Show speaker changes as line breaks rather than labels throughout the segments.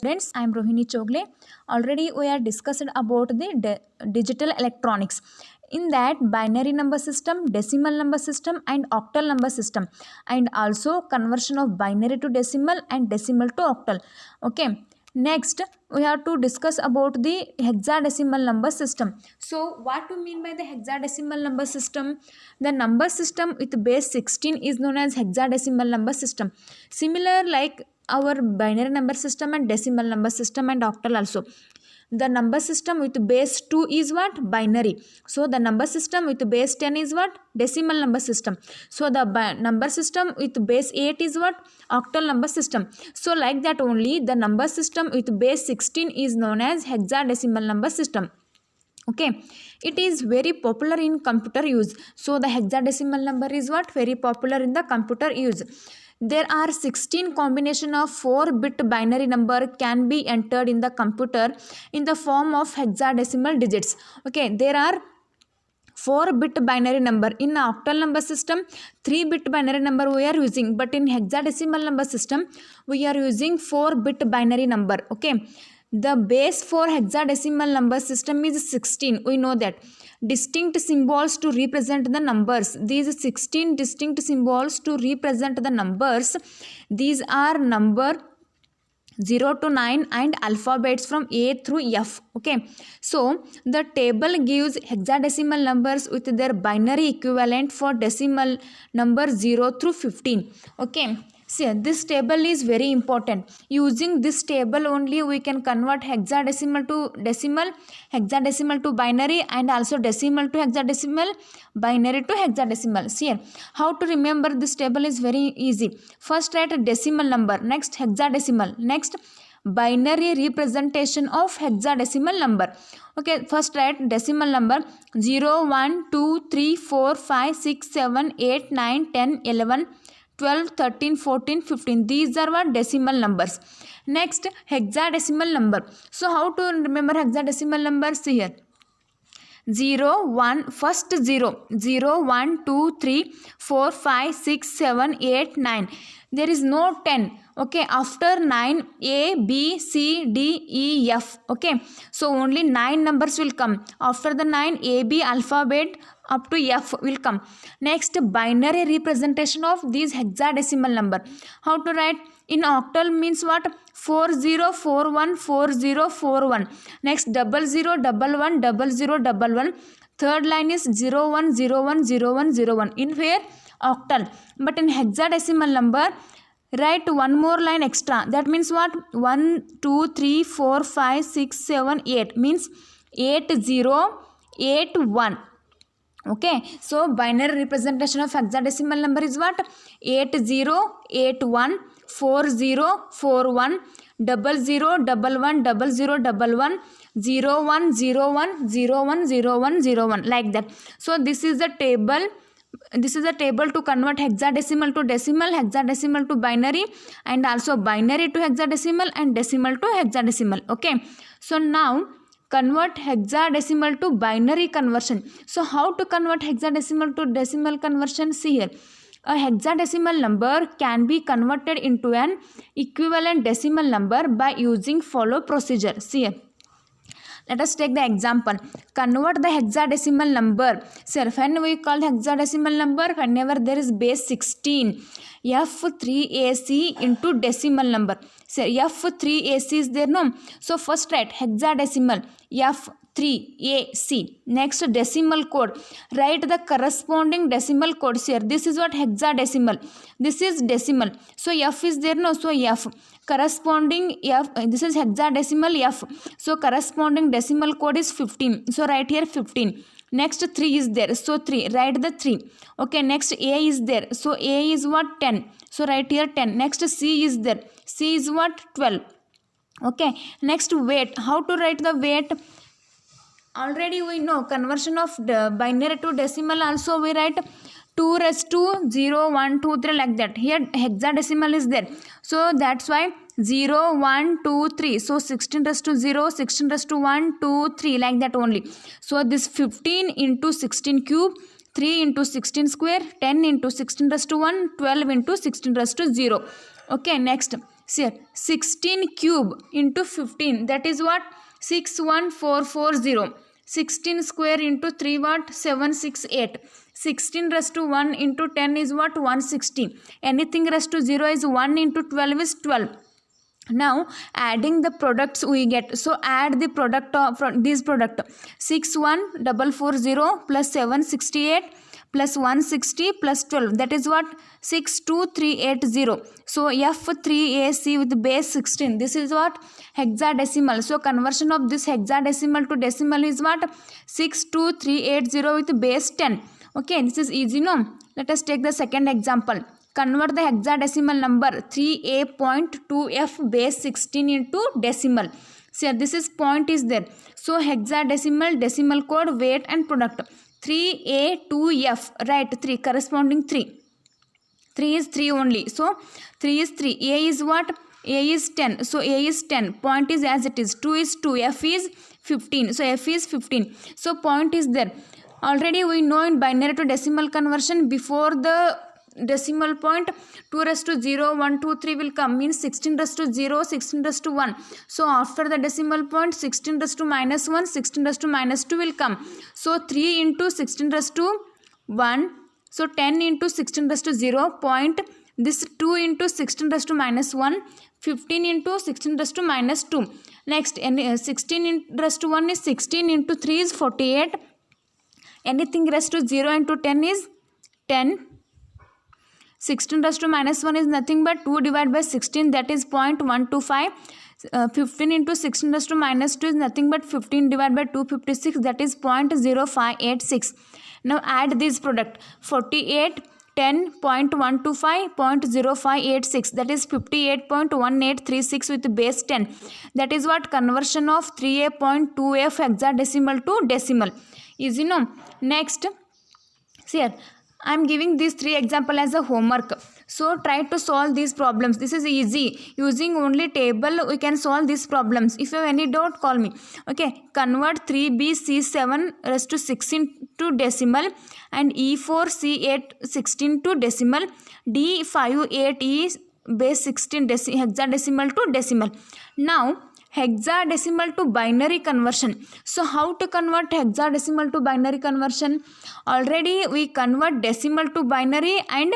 students, I am Rohini Chogle. Already we are discussed about the digital electronics. In that, binary number system, decimal number system and octal number system, and also conversion of binary to decimal and decimal to octal. Okay. Next, we have to discuss about the hexadecimal number system. So, what do you mean by the hexadecimal number system? The number system with base 16 is known as hexadecimal number system. Similar like our binary number system and decimal number system and octal also. The number system with base 2 is what? Binary. So the number system with base 10 is what? Decimal number system. So the number system with base 8 is what? Octal number system. So like that only the number system with base 16 is known as hexadecimal number system. Okay, it is very popular in computer use. So the hexadecimal number is what? Very popular in the computer use. There are 16 combination of 4-bit binary number can be entered in the computer in the form of hexadecimal digits. Okay, there are 4-bit binary number. In octal number system, 3-bit binary number we are using, but in hexadecimal number system, we are using 4-bit binary number. Okay, the base for hexadecimal number system is 16. We know that. Distinct symbols to represent the numbers. These 16 distinct symbols to represent the numbers. These are number 0 to 9 and alphabets from A through F. Okay, so the table gives hexadecimal numbers with their binary equivalent for decimal number 0 through 15. Okay, see, this table is very important. Using this table only we can convert hexadecimal to decimal, hexadecimal to binary and also decimal to hexadecimal, binary to hexadecimal. See here, how to remember this table is very easy. First write a decimal number, next hexadecimal, next binary representation of hexadecimal number. Okay, first write decimal number 0, 1, 2, 3, 4, 5, 6, 7, 8, 9, 10, 11, 12, 13, 14, 15. These are what? Decimal numbers. Next, hexadecimal number. So, how to remember hexadecimal numbers? See here. 0, 1, first 0, 0, 1, 2, 3, 4, 5, 6, 7, 8, 9. There is no 10. Okay, after 9, A, B, C, D, E, F. Okay, so only 9 numbers will come. After the 9, A, B alphabet up to F will come. Next, binary representation of these hexadecimal number. How to write? In octal means what? 4041 4041. Next, 0011 0011. Third line is 01010101 in where? Octal. But in hexadecimal number, write one more line extra. That means what? 1, 2, 3, 4, 5, 6, 7, 8. Means 8081. Okay, so binary representation of hexadecimal number is what? 8081 4041 0011 0011 0101 010101 like that. So this is the table. This is a table to convert hexadecimal to decimal, hexadecimal to binary, and also binary to hexadecimal and decimal to hexadecimal. Okay, so now convert hexadecimal to binary conversion. So how to convert hexadecimal to decimal conversion? See here. A hexadecimal number can be converted into an equivalent decimal number by using follow procedure. See here. Let us take the example. Convert the hexadecimal number. Sir, when we call hexadecimal number, whenever there is base 16, F3AC into decimal number. Sir, F3AC is there, no? So first write hexadecimal F3AC. Next, decimal code. Write the corresponding decimal codes here. This is what? Hexadecimal. This is decimal. So F is there, no? So F. Corresponding F, this is hexadecimal F. So corresponding decimal code is 15. So write here 15. Next 3 is there. So 3. Write the 3. Okay, next A is there. So A is what? 10. So write here 10. Next C is there. C is what? 12. Okay, next weight. How to write the weight? Already we know conversion of the binary to decimal also we write 2 raised to 0, 1, 2, 3 like that. Here hexadecimal is there. So that's why 0, 1, 2, 3. So 16 raised to 0, 16 raised to 1, 2, 3 like that only. So this 15 into 16 cube, 3 into 16 square, 10 into 16 raised to 1, 12 into 16 raised to 0. Okay, next See here, 16 cube into 15, that is what? 61440. 16 square into 3 what? 768. 16 raised to 1 into 10 is what? 160. Anything raised to 0 is 1 into 12 is 12. Now adding the products we get. So add the product of this product. 61440 plus 768 plus 160 plus 12, that is what? 62380. So F3AC with base 16, this is what? Hexadecimal. So conversion of this hexadecimal to decimal is what? 62380 with base 10. Okay, this is easy, no? Let us take the second example. Convert the hexadecimal number 3A.2F base 16 into decimal. See, this is point is there. So hexadecimal, decimal code, weight and product. 3A2F, right? 3 corresponding 3. 3 is 3 only. So 3 is 3. A is what? A is 10. So A is 10. Point is as it is. 2 is 2. F is 15. So F is 15. So point is there. Already we know in binary to decimal conversion, before the decimal point 2 raised to 0, 1, 2, 3 will come, means 16 raised to 0, 16 raised to 1. So after the decimal point 16 raised to minus 1, 16 raised to minus 2 will come. So 3 into 16 raised to 1, so 10 into 16 raised to 0 point, this 2 into 16 raised to minus 1, 15 into 16 raised to minus 2. Next 16 raised to 1 is 16 into 3 is 48. Anything raised to 0 into 10 is 10. 16 raised to minus 1 is nothing but 2 divided by 16, that is 0.125. 15 into 16 raised to minus 2 is nothing but 15 divided by 256, that is 0.0586. Now add this product. 48, 10, 0.125, 0.0586, that is 58.1836 with base 10. That is what? Conversion of 3A.2F hexadecimal to decimal. Easy, no? Next, see here, I am giving these 3 examples as a homework. So try to solve these problems. This is easy. Using only table we can solve these problems. If you have any doubt, call me. Okay. Convert 3BC7 raised to 6 into decimal and E4C8 16 to decimal. D58E base 16 hexadecimal to decimal. Now hexadecimal to binary conversion. So how to convert hexadecimal to binary conversion? Already we convert decimal to binary and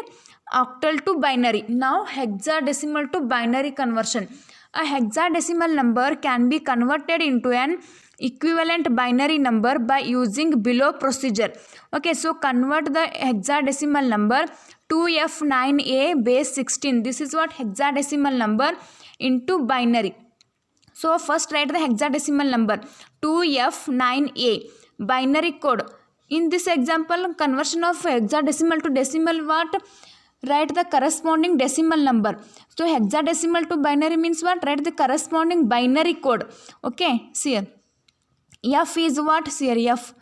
octal to binary. Now hexadecimal to binary conversion. A hexadecimal number can be converted into an equivalent binary number by using below procedure. Okay, so convert the hexadecimal number 2F9A base 16. This is what? Hexadecimal number into binary. So first write the hexadecimal number 2F9A, binary code. In this example, conversion of hexadecimal to decimal, what? Write the corresponding decimal number. So hexadecimal to binary means what? Write the corresponding binary code. Okay, see here. F is what? See here, F.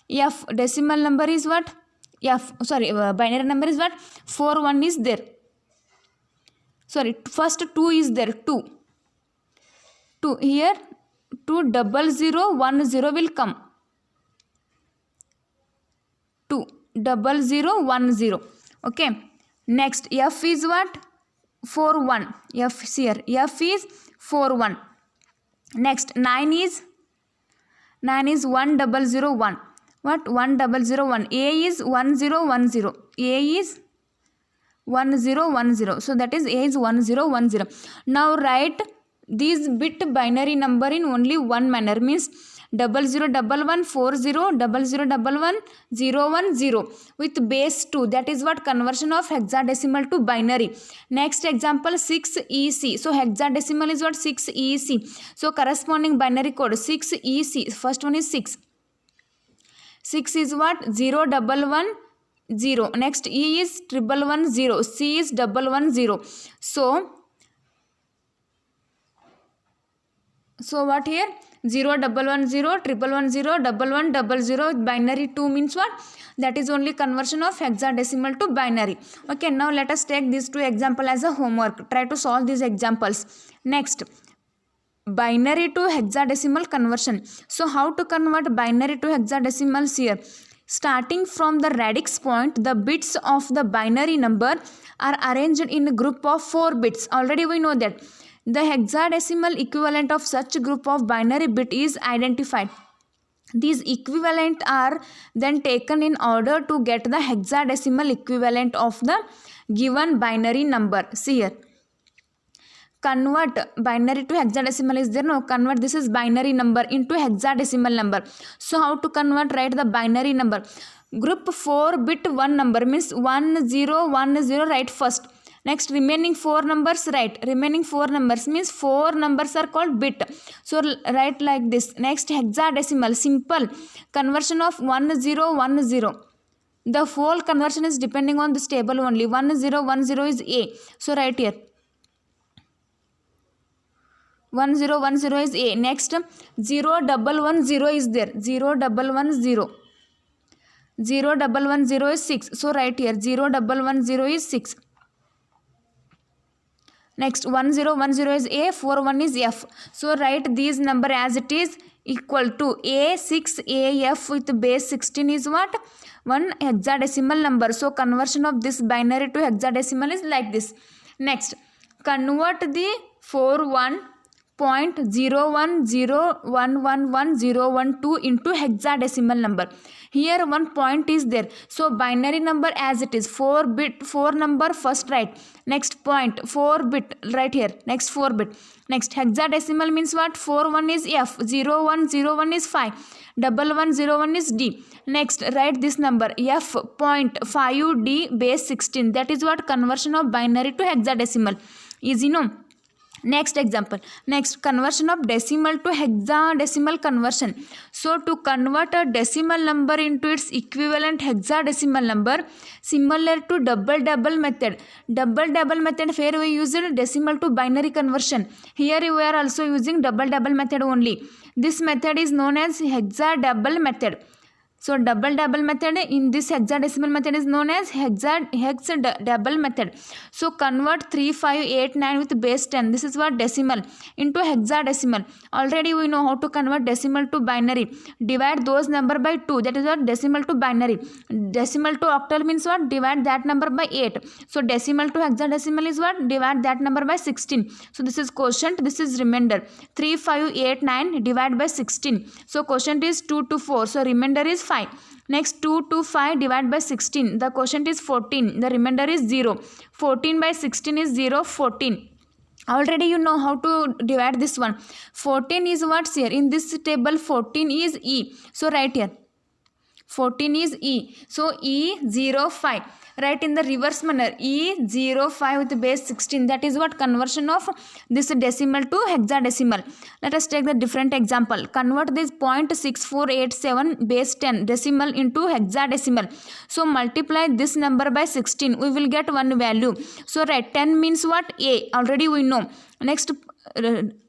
F decimal number is what? F, sorry, binary number is what? 4, 1 is there. Sorry, first 2 is there, 2. 2 here 20010 will come. 20010. Okay. Next F is what? 41. F here. F is 41. Next 9 is 1001. What? 1001. A is 1010. A is 1010. So that is A is 1010. Now write these bit binary number in only one manner, means 00114000110110 with base 2. That is what? Conversion of hexadecimal to binary. Next example 6EC. So hexadecimal is what? 6EC. So corresponding binary code 6EC. First one is 6. 6 is what? 0110. Next E is 1110. C is 110. So what here? 0110, 1110, 1100. Binary 2 means what? That is only conversion of hexadecimal to binary. Okay, now let us take these 2 examples as a homework. Try to solve these examples. Next, binary to hexadecimal conversion. So how to convert binary to hexadecimals here? Starting from the radix point, the bits of the binary number are arranged in a group of 4 bits. Already we know that. The hexadecimal equivalent of such group of binary bit is identified. These equivalent are then taken in order to get the hexadecimal equivalent of the given binary number. See here. Convert binary to hexadecimal is there? No. Convert this is binary number into hexadecimal number. So how to convert? Write the binary number. Group 4 bit 1 number means 1010 write first. Next remaining 4 numbers write. Remaining 4 numbers means 4 numbers are called bit. So write like this. Next hexadecimal, simple conversion of 1010. The whole conversion is depending on this table only. 1010 is A. So write here. 1010 is A. Next 0110 is there. 0110. 0110 is 6. So write here 0110 is 6. Next 1010 is A, 41 is F. So write these number as it is equal to A, 6, A, F with base 16 is what? One hexadecimal number. So conversion of this binary to hexadecimal is like this. Next, convert the 41.010111012 into hexadecimal number. Here one point is there. So binary number as it is 4 bit 4 number first write. Next point 4 bit right here. Next 4 bit. Next hexadecimal means what? 41 is F. 0101 is 5. 1101 is D. Next write this number F point 5D base 16. That is what? Conversion of binary to hexadecimal. Easy, no? Next example. Next conversion of decimal to hexadecimal conversion. So to convert a decimal number into its equivalent hexadecimal number, similar to double method. Double method where we use decimal to binary conversion. Here we are also using double method only. This method is known as hexadouble method. So double method in this hexadecimal method is known as hexadouble method. So convert 3589 with base 10. This is what? Decimal into hexadecimal. Already we know how to convert decimal to binary. Divide those number by 2. That is what? Decimal to binary. Decimal to octal means what? Divide that number by 8. So decimal to hexadecimal is what? Divide that number by 16. So this is quotient. This is remainder. 3589 divided by 16. So quotient is 2 to 4. So remainder is 5. Next 2 to 5 divided by 16. The quotient is 14. The remainder is 0. 14 by 16 is 0. 14. Already you know how to divide this one. 14 is what's here? In this table 14 is E. So write here. 14 is E. So E05. Write in the reverse manner. E05 with base 16. That is what? Conversion of this decimal to hexadecimal. Let us take the different example. Convert this 0.6487 base 10 decimal into hexadecimal. So multiply this number by 16. We will get one value. So write 10 means what? A. Already we know. Next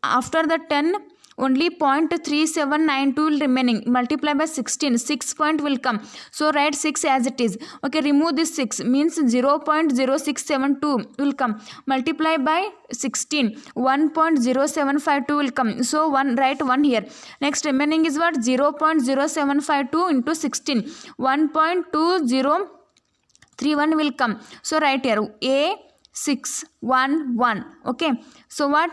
after the 10 only 0.3792 will remaining. Multiply by 16. 6 point will come. So write 6 as it is. Okay, remove this 6 means 0.0672 will come. Multiply by 16. 1.0752 will come. So write 1 here. Next remaining is what? 0.0752 into 16. 1.2031 will come. So write here A611. Okay. So what?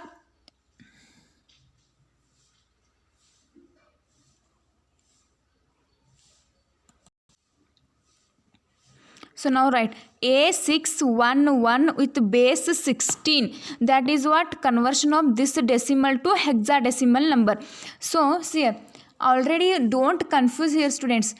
So now write A611 with base 16. That is what? Conversion of this decimal to hexadecimal number. So see here. Already don't confuse here students.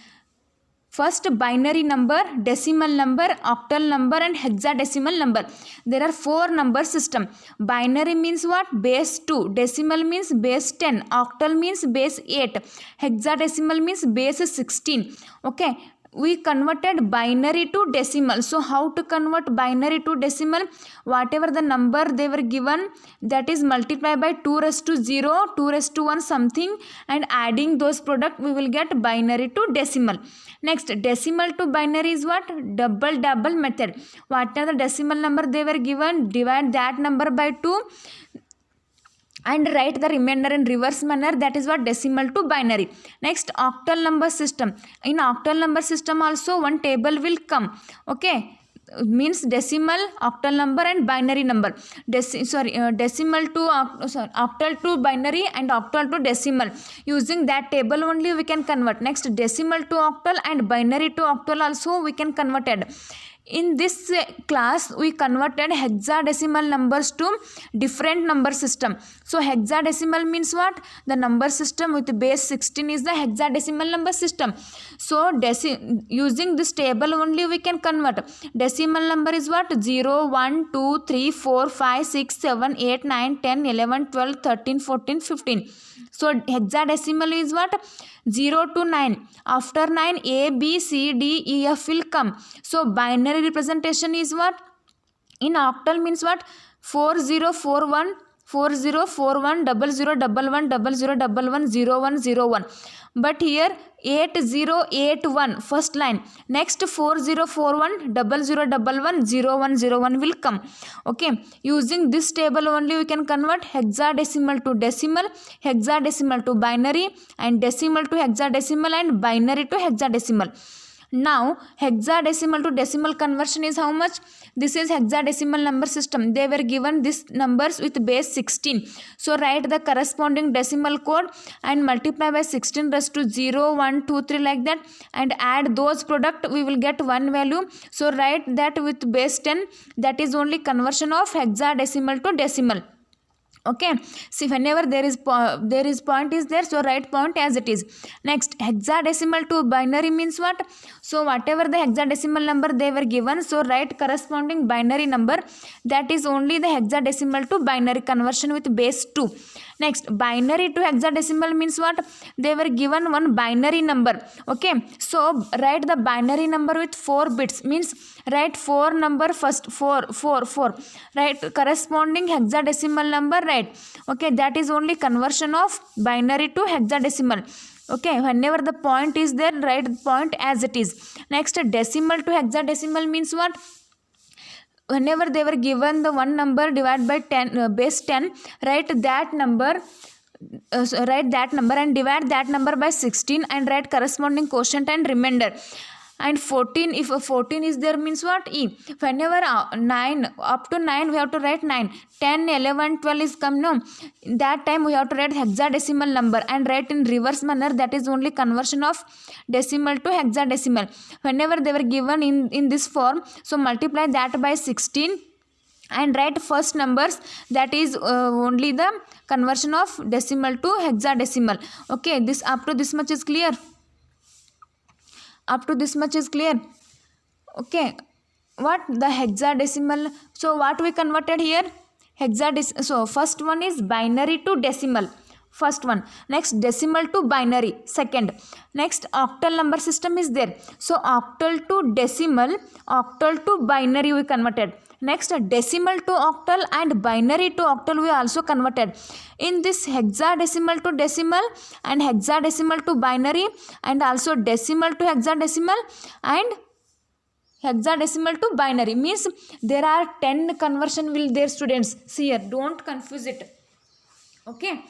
First binary number, decimal number, octal number and hexadecimal number. There are 4 number system. Binary means what? Base 2. Decimal means base 10. Octal means base 8. Hexadecimal means base 16. Okay. We converted binary to decimal. So how to convert binary to decimal? Whatever the number they were given, that is multiplied by 2 raised to 0, 2 raised to 1 something, and adding those product we will get binary to decimal. Next decimal to binary is what? Double method. Whatever the decimal number they were given, divide that number by 2. and write the remainder in reverse manner, that is what decimal to binary. Next, octal number system. In octal number system also one table will come, okay, means decimal, octal number and binary number. Decimal to octal to binary and octal to decimal, using that table only we can convert. Next, decimal to octal and binary to octal also we can convert it. In this class we converted hexadecimal numbers to different number system. So hexadecimal means what? The number system with base 16 is the hexadecimal number system. So using this table only we can convert. Decimal number is what? 0, 1, 2, 3, 4, 5, 6, 7, 8, 9, 10, 11, 12, 13, 14, 15. So hexadecimal is what? 0 to 9. After 9, A, B, C, D, E, F will come. So binary representation is what? In octal means what? 4041, 4041, 0011, 0011, 0101. But here 8081 first line. Next 4041, 0011, 0101 will come. Okay. Using this table only we can convert hexadecimal to decimal, hexadecimal to binary, and decimal to hexadecimal, and binary to hexadecimal. Now hexadecimal to decimal conversion is how much? This is hexadecimal number system. They were given these numbers with base 16. So write the corresponding decimal code and multiply by 16 raised to 0, 1, 2, 3 like that, and add those product, we will get one value. So write that with base 10. That is only conversion of hexadecimal to decimal. Okay, see, whenever there is point is there, so write point as it is. Next, hexadecimal to binary means what? So whatever the hexadecimal number they were given, so write corresponding binary number. That is only the hexadecimal to binary conversion with base 2. Next, binary to hexadecimal means what? They were given one binary number. Okay, so write the binary number with 4 bits, means write 4 number first, 4. Write corresponding hexadecimal number, right? Okay, that is only conversion of binary to hexadecimal. Okay, whenever the point is there, write the point as it is. Next, decimal to hexadecimal means what? Whenever they were given the one number divided by 10, base 10, write that number and divide that number by 16 and write corresponding quotient and remainder. And 14, if 14 is there means what? E. Whenever 9, up to 9 we have to write 9. 10, 11, 12 is come, no? That time we have to write hexadecimal number and write in reverse manner. That is only conversion of decimal to hexadecimal. Whenever they were given in this form, so multiply that by 16 and write first numbers, that is only the conversion of decimal to hexadecimal. Okay, this up to this much is clear. Up to this much is clear. Okay, what the hexadecimal? So what we converted here? Hexadecimal. So first one is binary to decimal. First one. Next, decimal to binary. Second. Next, octal number system is there. So octal to decimal, octal to binary we converted. Next, decimal to octal and binary to octal we also converted. In this hexadecimal to decimal and hexadecimal to binary and also decimal to hexadecimal and hexadecimal to binary, means there are 10 conversion will there, students. See here, don't confuse it. Okay,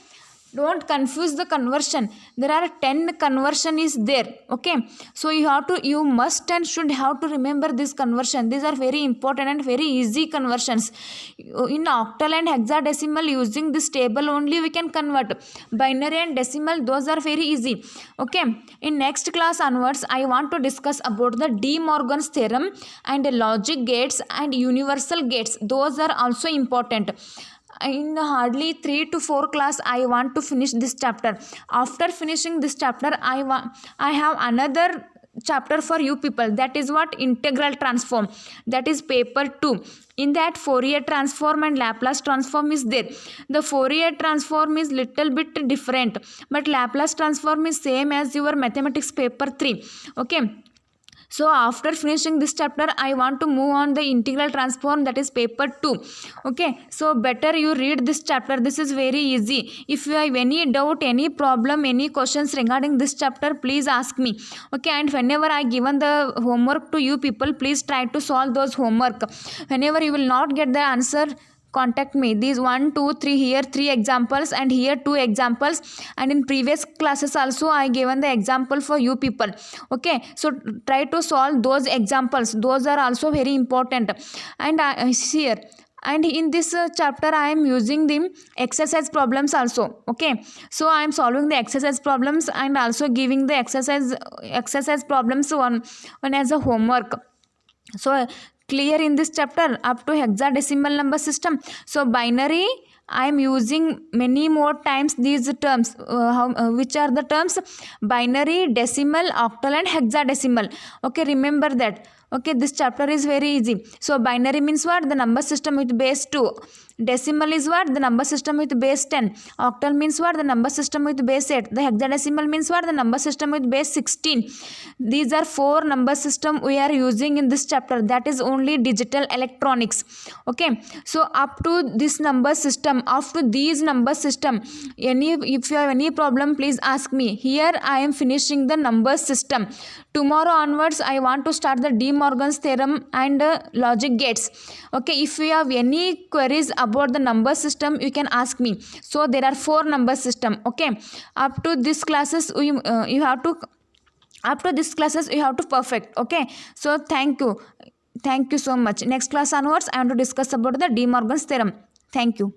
don't confuse the conversion. There are 10 conversion is there. Okay, so you must and should have to remember this conversion. These are very important and very easy conversions. In octal and hexadecimal, using this table only we can convert. Binary and decimal, those are very easy. Okay, in next class onwards I want to discuss about the De Morgan's theorem and logic gates and universal gates. Those are also important. In hardly 3 to 4 class I want to finish this chapter. After finishing this chapter I have another chapter for you people, that is what? Integral transform. That is paper 2. In that Fourier transform and Laplace transform is there. The Fourier transform is little bit different, but Laplace transform is same as your mathematics paper 3. Okay, so after finishing this chapter I want to move on the integral transform, that is paper 2. Okay, so better you read this chapter. This is very easy. If you have any doubt, any problem, any questions regarding this chapter, please ask me. Okay, and whenever I given the homework to you people, please try to solve those homework. Whenever you will not get the answer, contact me. These 1 2 3 here 3 examples and here 2 examples, and in previous classes also I given the example for you people. Okay, so try to solve those examples, those are also very important. And here and in this chapter I am using the exercise problems also. Okay, so I am solving the exercise problems and also giving the exercise problems one as a homework. So clear in this chapter up to hexadecimal number system. So binary I am using many more times these terms. Which are the terms? Binary, decimal, octal and hexadecimal. Okay, remember that. Okay, this chapter is very easy. So binary means what? The number system with base 2. Decimal is what? The number system with base 10. Octal means what? The number system with base 8. The hexadecimal means what? The number system with base 16. These are 4 number system we are using in this chapter. That is only digital electronics. Okay, so up to this number system, after these number system, if you have any problem, please ask me. Here I am finishing the number system. Tomorrow onwards I want to start the De Morgan's theorem and logic gates. Okay, if you have any queries about the number system, you can ask me. So there are 4 number system. Okay, up to this classes you have to perfect. Okay, so thank you so much. Next class onwards I want to discuss about the De Morgan's theorem. Thank you.